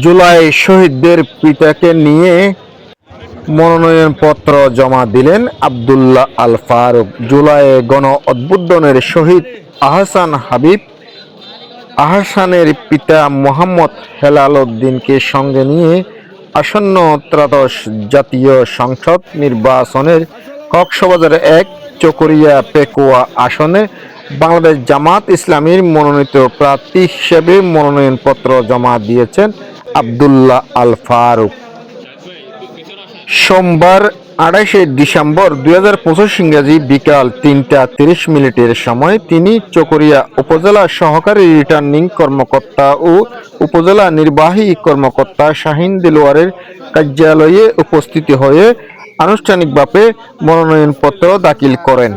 জুলাই শহীদদের পিতাকে নিয়ে মনোনয়নপত্র জমা দিলেন আব্দুল্লাহ আল ফারুক। জুলাইয়ে গণ অভ্যুত্থানের শহীদ আহসান হাবিব আহসানের পিতা মোহাম্মদ হেলাল উদ্দিনকে সঙ্গে নিয়ে আসন্ন ত্রয়োদশ জাতীয় সংসদ নির্বাচনের কক্সবাজার এক চকরিয়া পেকুয়া আসনে বাংলাদেশ জামাত ইসলামীর মনোনীত প্রার্থী হিসেবে মনোনয়নপত্র জমা দিয়েছেন আব্দুল্লাহ আল ফারুক। সোমবার ২৮শে ডিসেম্বর ২০২৫ ইংরেজি বিকাল ৩টা ৩০ সময় তিনি চকরিয়া উপজেলা সহকারী রিটার্নিং কর্মকর্তা ও উপজেলা নির্বাহী কর্মকর্তা শাহিন দেলোয়ারের কার্যালয়ে উপস্থিত হয়ে আনুষ্ঠানিকভাবে মনোনয়নপত্র দাখিল করেন।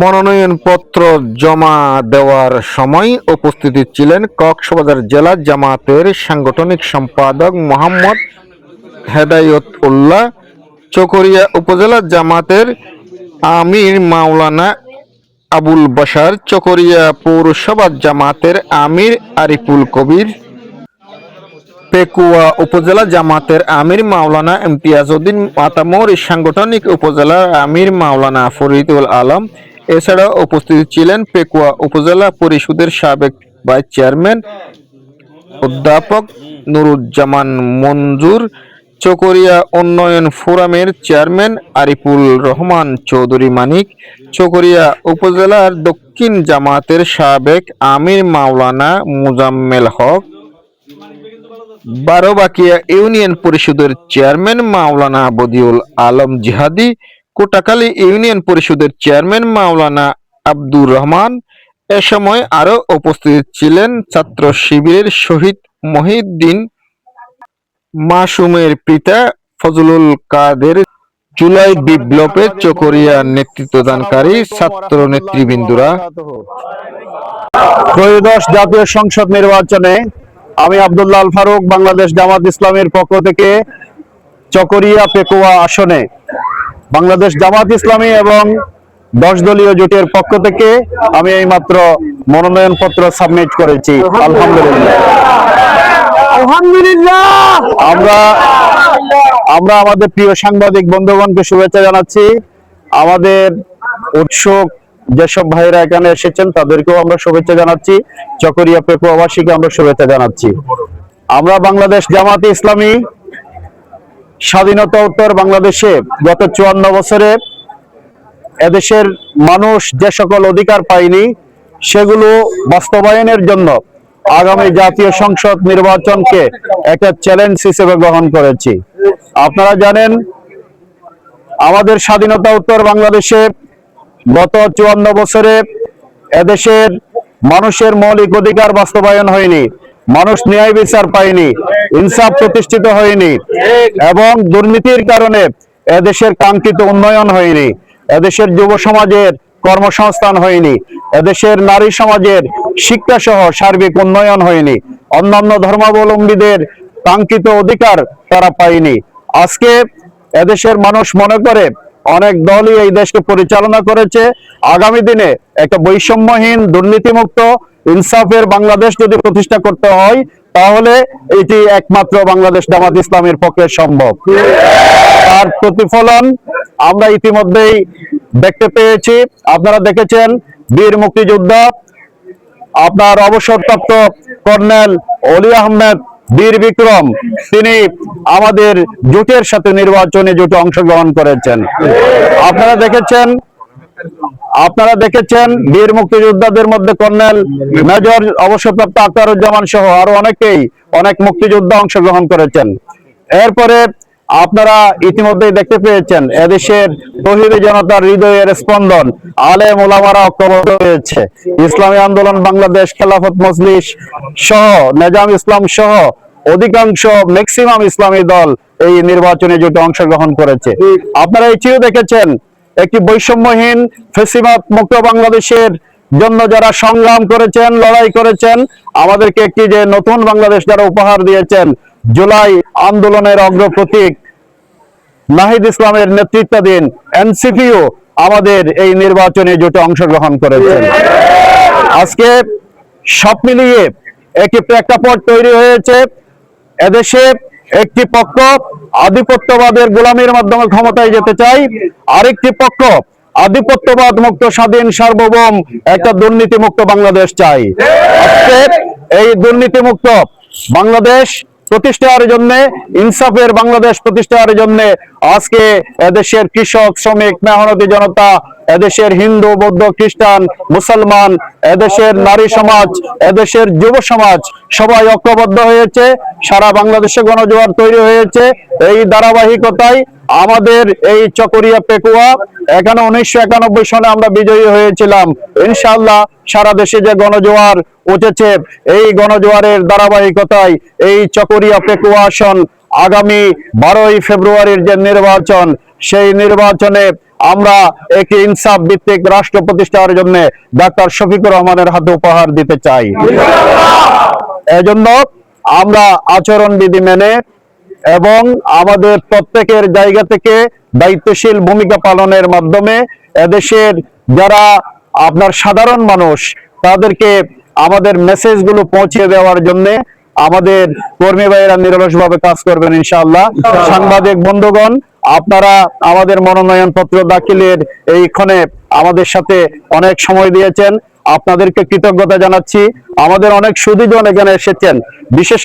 মনোনয়নপত্র জমা দেওয়ার সময় উপস্থিত ছিলেন কক্সবাজার জেলা জামাতের সাংগঠনিক সম্পাদক মোহাম্মদ হেদায়ত উল্লাহ, চকরিয়া উপজেলা জামাতের আমির মাওলানা আবুল বাশার, চকরিয়া পৌরসভা জামাতের আমির আরিফুল কবির, পেকুয়া উপজেলা জামাতের আমির মাওলানা ইমতিয়াজ উদ্দিন মাতামুর, সাংগঠনিক উপজেলার আমির মাওলানা ফরিদুল আলম। এছাড়াও উপস্থিত ছিলেন পেকুয়া উপজেলা পরিষদের সাবেক ভাইস চেয়ারম্যান অধ্যাপক নুরুজ্জামান মঞ্জুর, চকরিয়া উন্নয়ন ফোরামের চেয়ারম্যান আরিফুল রহমান চৌধুরী মানিক, চকরিয়া উপজেলার দক্ষিণ জামাতের সাবেক আমির মাওলানা মুজাম্মেল হক, বারোবাকিয়া ইউনিয়ন পরিষদের চেয়ারম্যান মাওলানা বদিউল আলম জিহাদি, কোটাখালী ইউনিয়ন পরিষদের চেয়ারম্যান মাওলানা আব্দুর রহমান। এ সময় আরও উপস্থিত ছিলেন ছাত্র শিবিরের শহীদ মহিউদ্দিন মাসুমের পিতা ফজলুল কাদের, জুলাই বিপ্লবে চকরিয়া নেতৃত্বদানকারী ছাত্র নেতৃবৃন্দরা। ত্রয়োদশ জাতীয় সংসদ নির্বাচনে আমি আব্দুল্লাহ আল ফারুক বাংলাদেশ জামাত ইসলামের পক্ষ থেকে চকরিয়া পেকুয়া আসনে বাংলাদেশ জামাত ইসলামী এবং 10 দলীয় জোটের পক্ষ থেকে আমি এইমাত্র মনোনয়নপত্র সাবমিট করেছি। আলহামদুলিল্লাহ। আমরা আমাদের প্রিয় সাংবাদিক বন্ধুগণকে শুভেচ্ছা জানাচ্ছি। আমাদের উৎসুক যেসব ভাইরা এখানে এসেছেন তাদেরকেও আমরা শুভেচ্ছা জানাচ্ছি। চকরিয়া পেকুয়াবাসীকে আমরা শুভেচ্ছা জানাচ্ছি। আমরা বাংলাদেশ জামাতে ইসলামী স্বাধীনতা উত্তর বাংলাদেশে গত 54 বছরে এদেশের মানুষ যে সকল অধিকার পায়নি সেগুলো বাস্তবায়নের জন্য আগামী জাতীয় সংসদ নির্বাচনকে একটা চ্যালেঞ্জ হিসেবে গ্রহণ করেছি। আপনারা জানেন আমাদের স্বাধীনতা উত্তর বাংলাদেশে গত 54 বছরে এদেশের মানুষের মৌলিক অধিকার বাস্তবায়ন হয়নি, মানুষ ন্যায় বিচার পায়নি, ইনসাফ প্রতিষ্ঠিত হয়নি এবং দুর্নীতির কারণে এদেশের কাঙ্ক্ষিত উন্নয়ন হয়নি, এদেশের যুব সমাজের কর্মসংস্থান হয়নি, এদেশের নারী সমাজের শিক্ষা সহ সার্বিক উন্নয়ন হয়নি, অন্যান্য ধর্মাবলম্বীদের কাঙ্ক্ষিত অধিকার তারা পায়নি। আজকে এদেশের মানুষ মনে করে অনেক দলই এই দেশকে পরিচালনা করেছে। আগামী দিনে একটা বৈষম্যহীন দুর্নীতিমুক্ত ইনসাফের বাংলাদেশ যদি প্রতিষ্ঠা করতে হয় তাহলে এটি একমাত্র বাংলাদেশ জামাত ইসলামের পক্ষে সম্ভব। তার প্রতিফলন আমরা ইতিমধ্যেই দেখতে পেয়েছি। আপনারা দেখেছেন বীর মুক্তিযোদ্ধা আপনার অবসরপ্রাপ্ত কর্নেল অলি আহমেদ বীর বিক্রম তিনি আমাদের জোটের সাথে নির্বাচনে জোটে অংশগ্রহণ করেছেন। আপনারা দেখেছেন বীর মুক্তিযোদ্ধাদের মধ্যে কর্নেল মেজর অবসরপ্রাপ্ত আখতারুজ্জামান সহ আরো অনেক মুক্তিযোদ্ধা অংশগ্রহণ করেছেন। এরপরে আপনারা ইতিমধ্যেই দেখতে পেয়েছেন এদেশের তৌহিদি জনতার হৃদয়ের স্পন্দন আলেম ওলামারা ঐক্যবদ্ধ হয়েছে। ইসলামী আন্দোলন বাংলাদেশ, খেলাফত মজলিস সহ নেজাম ইসলাম সহ অধিকাংশ ম্যাক্সিমাম ইসলামী দল এই নির্বাচনে জোটে অংশগ্রহণ করেছে। আপনারা এটিও দেখেছেন একটি বৈষম্যহীন ফ্যাসিবাদ মুক্ত বাংলাদেশের জন্য যারা সংগ্রাম করেছেন, লড়াই করেছেন, আমাদেরকে একটি যে নতুন বাংলাদেশ যারা উপহার দিয়েছেন, জুলাই আন্দোলনের অগ্রপ্রতীক নাহিদ ইসলামের নেতৃত্বাধীন এনসিপিও আমাদের এই নির্বাচনে জোটে অংশগ্রহণ করেছেন। আজকে সব মিলিয়ে একটি প্রেক্ষাপট তৈরি হয়েছে। এদেশে একটি পক্ষ আধিপত্যবাদের গোলামির মাধ্যমে ক্ষমতায় যেতে চায়, আরেকটি পক্ষ আধিপত্যবাদ মুক্ত স্বাধীন সার্বভৌম একটা দুর্নীতিমুক্ত বাংলাদেশ চাই। আজকে এই দুর্নীতিমুক্ত বাংলাদেশ প্রতিষ্ঠার জন্য, ইনসাফের বাংলাদেশ প্রতিষ্ঠার জন্য আজকে এদেশের কৃষক, শ্রমিক, মেহনতি জনতা, এদেশের হিন্দু, বৌদ্ধ, খ্রিস্টান, মুসলমান, এদেশের নারী সমাজ, এদেশের যুব সমাজ সবাই ঐক্যবদ্ধ হয়েছে। সারা বাংলাদেশে গণজোয়ার তৈরি হয়েছে। এই ধারাবাহিকতায় আমাদের এই চকরিয়া পেকুয়া এখানে 1991 সনে আমরা বিজয়ী হয়েছিলাম। ইনশাআল্লাহ সারা দেশে যে গণজোয়ার উঠেছে, এই গণজোয়ারের ধারাবাহিকতায় এই চকরিয়া পেকুয়া আসন আগামী 12ই ফেব্রুয়ারির যে নির্বাচন, সেই নির্বাচনে আমরা একটি ইনসাফ ভিত্তিক রাষ্ট্র প্রতিষ্ঠার জন্য ডাক্তার শফিকুর রহমানের হাতে উপহার দিতে চাই। এজন্য আমরা আচরণবিধি মেনে এবং আমাদের প্রত্যেকের জায়গা থেকে দায়িত্বশীল ভূমিকা পালনের মাধ্যমে এদেশের যারা আপনার সাধারণ মানুষ, তাদেরকে আমাদের মেসেজগুলো পৌঁছে দেওয়ার জন্য আমাদের কর্মী ভাইয়েরা নিরলসভাবে কাজ করবেন ইনশাআল্লাহ। সাংবাদিক বন্ধুগণ, আপনারা আমাদের মনোনয়ন পত্র দাখিলের এইখানে আমাদের সাথে অনেক সময় দিয়েছেন, আপনাদেরকে কৃতজ্ঞতা জানাচ্ছি। আমাদের অনেক সুধীজন এখানে এসেছেন, বিশেষ